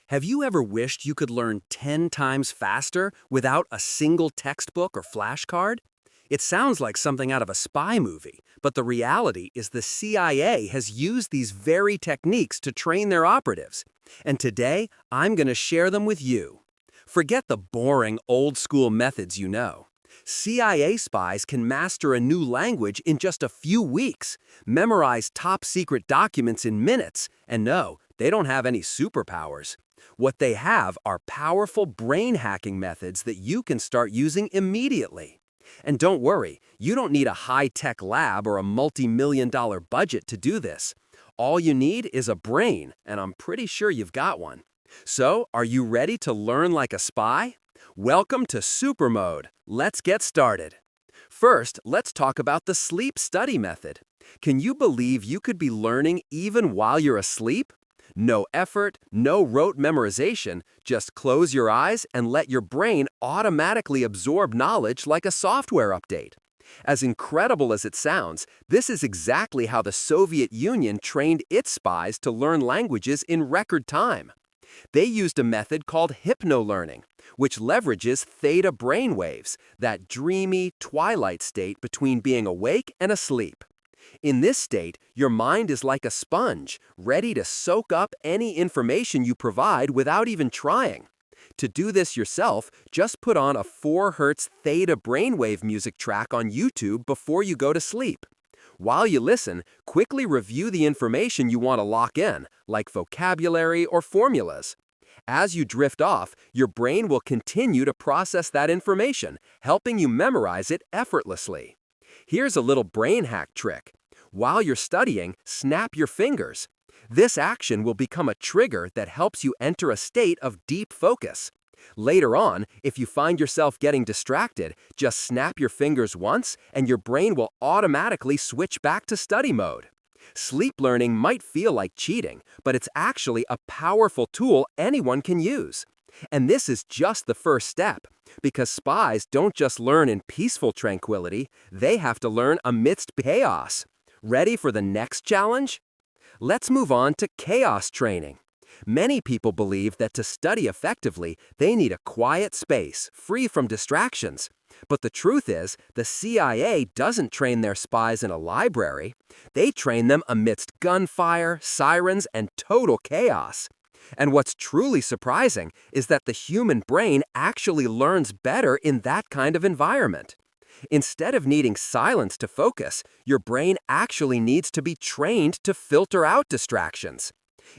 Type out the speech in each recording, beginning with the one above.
Have you ever wished you could learn 10 times faster without a single textbook or flashcard? It sounds like something out of a spy movie, but the reality is the CIA has used these very techniques to train their operatives. And today, I'm going to share them with you. Forget the boring, old-school methods you know. CIA spies can master a new language in just a few weeks, memorize top-secret documents in minutes, and no, they don't have any superpowers. What they have are powerful brain hacking methods that you can start using immediately. And don't worry, you don't need a high-tech lab or a multi-million-dollar budget to do this. All you need is a brain, and I'm pretty sure you've got one. So, are you ready to learn like a spy? Welcome to Super Mode. Let's get started. First, let's talk about the sleep study method. Can you believe you could be learning even while you're asleep? No effort, no rote memorization, just close your eyes and let your brain automatically absorb knowledge like a software update. As incredible as it sounds, this is exactly how the Soviet Union trained its spies to learn languages in record time. They used a method called hypno-learning, which leverages theta brainwaves, that dreamy, twilight state between being awake and asleep. In this state, your mind is like a sponge, ready to soak up any information you provide without even trying. To do this yourself, just put on a 4 Hz theta brainwave music track on YouTube before you go to sleep. While you listen, quickly review the information you want to lock in, like vocabulary or formulas. As you drift off, your brain will continue to process that information, helping you memorize it effortlessly. Here's a little brain hack trick. While you're studying, snap your fingers. This action will become a trigger that helps you enter a state of deep focus. Later on, if you find yourself getting distracted, just snap your fingers once and your brain will automatically switch back to study mode. Sleep learning might feel like cheating, but it's actually a powerful tool anyone can use. And this is just the first step, because spies don't just learn in peaceful tranquility, they have to learn amidst chaos. Ready for the next challenge? Let's move on to chaos training. Many people believe that to study effectively, they need a quiet space, free from distractions. But the truth is, the CIA doesn't train their spies in a library. They train them amidst gunfire, sirens, and total chaos. And what's truly surprising is that the human brain actually learns better in that kind of environment. Instead of needing silence to focus, your brain actually needs to be trained to filter out distractions.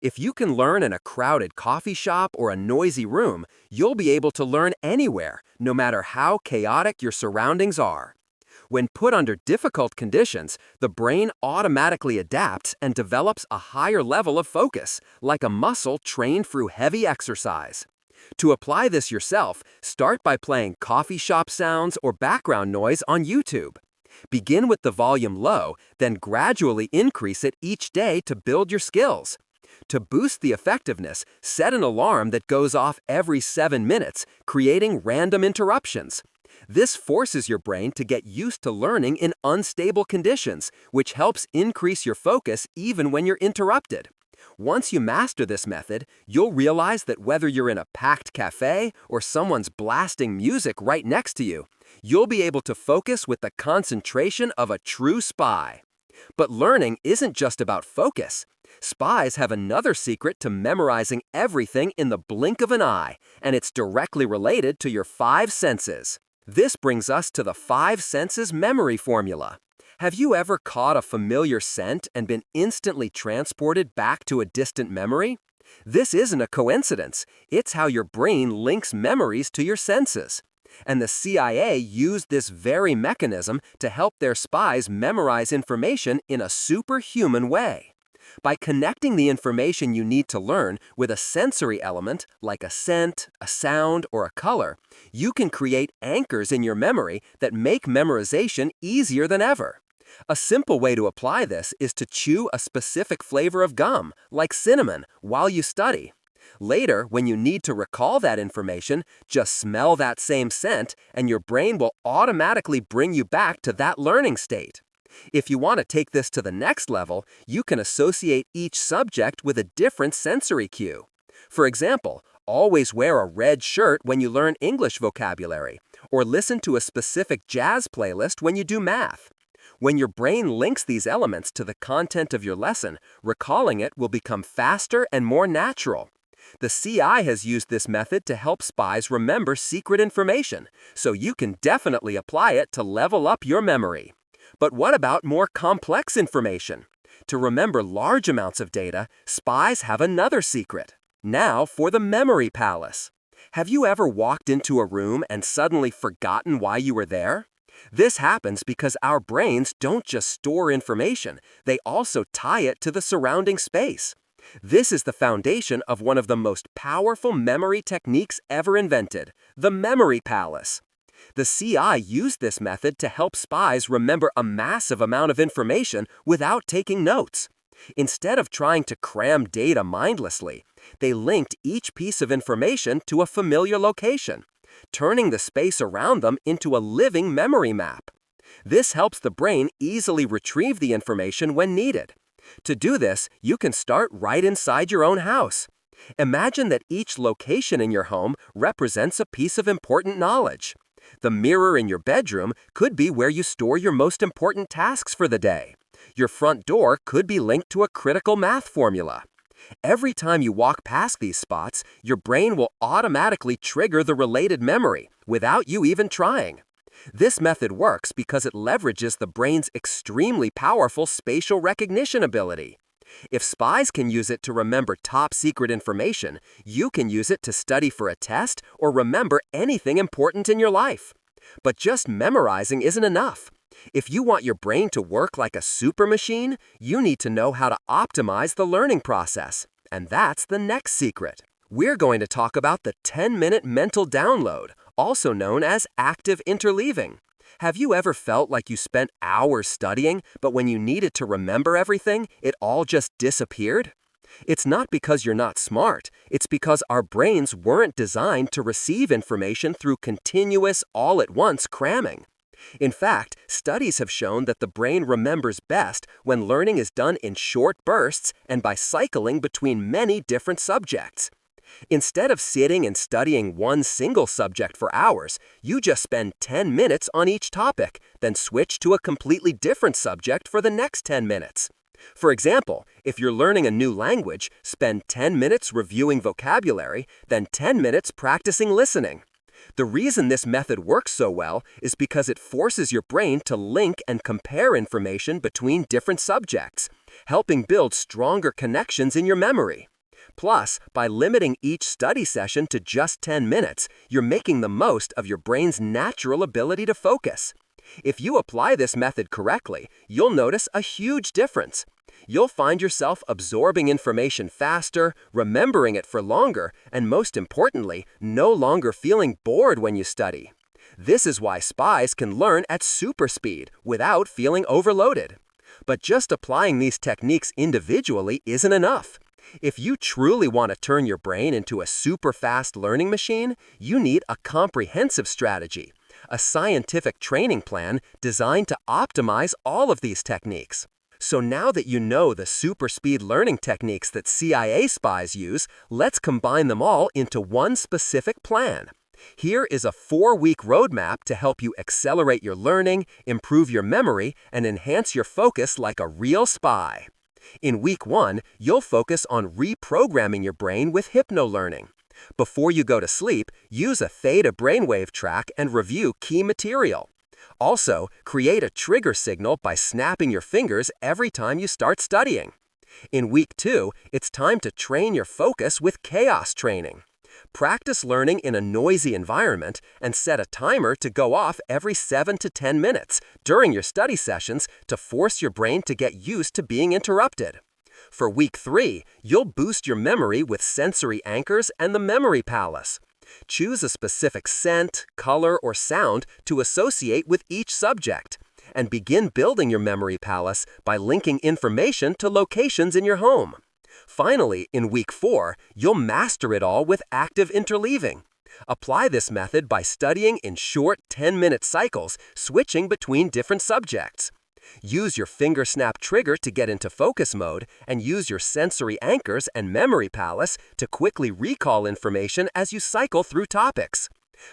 If you can learn in a crowded coffee shop or a noisy room, you'll be able to learn anywhere, no matter how chaotic your surroundings are. When put under difficult conditions, the brain automatically adapts and develops a higher level of focus, like a muscle trained through heavy exercise. To apply this yourself, start by playing coffee shop sounds or background noise on YouTube. Begin with the volume low, then gradually increase it each day to build your skills. To boost the effectiveness, set an alarm that goes off every 7 minutes, creating random interruptions. This forces your brain to get used to learning in unstable conditions, which helps increase your focus even when you're interrupted. Once you master this method, you'll realize that whether you're in a packed cafe or someone's blasting music right next to you, you'll be able to focus with the concentration of a true spy. But learning isn't just about focus. Spies have another secret to memorizing everything in the blink of an eye, and it's directly related to your 5 senses. This brings us to the 5 senses memory formula. Have you ever caught a familiar scent and been instantly transported back to a distant memory? This isn't a coincidence. It's how your brain links memories to your senses. And the CIA used this very mechanism to help their spies memorize information in a superhuman way. By connecting the information you need to learn with a sensory element, like a scent, a sound, or a color, you can create anchors in your memory that make memorization easier than ever. A simple way to apply this is to chew a specific flavor of gum, like cinnamon, while you study. Later, when you need to recall that information, just smell that same scent, and your brain will automatically bring you back to that learning state. If you want to take this to the next level, you can associate each subject with a different sensory cue. For example, always wear a red shirt when you learn English vocabulary, or listen to a specific jazz playlist when you do math. When your brain links these elements to the content of your lesson, recalling it will become faster and more natural. The CI has used this method to help spies remember secret information, so you can definitely apply it to level up your memory. But what about more complex information? To remember large amounts of data, spies have another secret. Now for the memory palace. Have you ever walked into a room and suddenly forgotten why you were there? This happens because our brains don't just store information, they also tie it to the surrounding space. This is the foundation of one of the most powerful memory techniques ever invented, the memory palace. The CI used this method to help spies remember a massive amount of information without taking notes. Instead of trying to cram data mindlessly, they linked each piece of information to a familiar location, turning the space around them into a living memory map. This helps the brain easily retrieve the information when needed. To do this, you can start right inside your own house. Imagine that each location in your home represents a piece of important knowledge. The mirror in your bedroom could be where you store your most important tasks for the day. Your front door could be linked to a critical math formula. Every time you walk past these spots, your brain will automatically trigger the related memory without you even trying. This method works because it leverages the brain's extremely powerful spatial recognition ability. If spies can use it to remember top-secret information, you can use it to study for a test or remember anything important in your life. But just memorizing isn't enough. If you want your brain to work like a super machine, you need to know how to optimize the learning process. And that's the next secret. We're going to talk about the 10-minute mental download, also known as active interleaving. Have you ever felt like you spent hours studying, but when you needed to remember everything, it all just disappeared? It's not because you're not smart. It's because our brains weren't designed to receive information through continuous, all-at-once cramming. In fact, studies have shown that the brain remembers best when learning is done in short bursts and by cycling between many different subjects. Instead of sitting and studying one single subject for hours, you just spend 10 minutes on each topic, then switch to a completely different subject for the next 10 minutes. For example, if you're learning a new language, spend 10 minutes reviewing vocabulary, then 10 minutes practicing listening. The reason this method works so well is because it forces your brain to link and compare information between different subjects, helping build stronger connections in your memory. Plus, by limiting each study session to just 10 minutes, you're making the most of your brain's natural ability to focus. If you apply this method correctly, you'll notice a huge difference. You'll find yourself absorbing information faster, remembering it for longer, and most importantly, no longer feeling bored when you study. This is why spies can learn at super speed without feeling overloaded. But just applying these techniques individually isn't enough. If you truly want to turn your brain into a super fast learning machine, you need a comprehensive strategy, a scientific training plan designed to optimize all of these techniques. So now that you know the super speed learning techniques that CIA spies use, let's combine them all into one specific plan. Here is a 4-week roadmap to help you accelerate your learning, improve your memory, and enhance your focus like a real spy. In week 1, you'll focus on reprogramming your brain with hypno-learning. Before you go to sleep, use a theta brainwave track and review key material. Also, create a trigger signal by snapping your fingers every time you start studying. In week 2, it's time to train your focus with chaos training. Practice learning in a noisy environment and set a timer to go off every 7 to 10 minutes during your study sessions to force your brain to get used to being interrupted. For week 3, you'll boost your memory with sensory anchors and the memory palace. Choose a specific scent, color, or sound to associate with each subject, and begin building your memory palace by linking information to locations in your home. Finally, in week 4, you'll master it all with active interleaving. Apply this method by studying in short 10-minute cycles, switching between different subjects. Use your finger snap trigger to get into focus mode, and use your sensory anchors and memory palace to quickly recall information as you cycle through topics.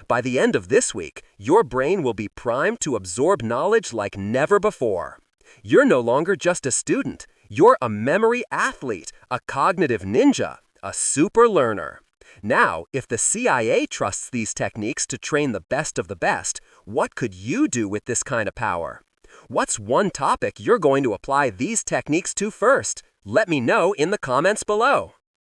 By the end of this week, your brain will be primed to absorb knowledge like never before. You're no longer just a student. You're a memory athlete, a cognitive ninja, a super learner. Now, if the CIA trusts these techniques to train the best of the best, what could you do with this kind of power? What's one topic you're going to apply these techniques to first? Let me know in the comments below.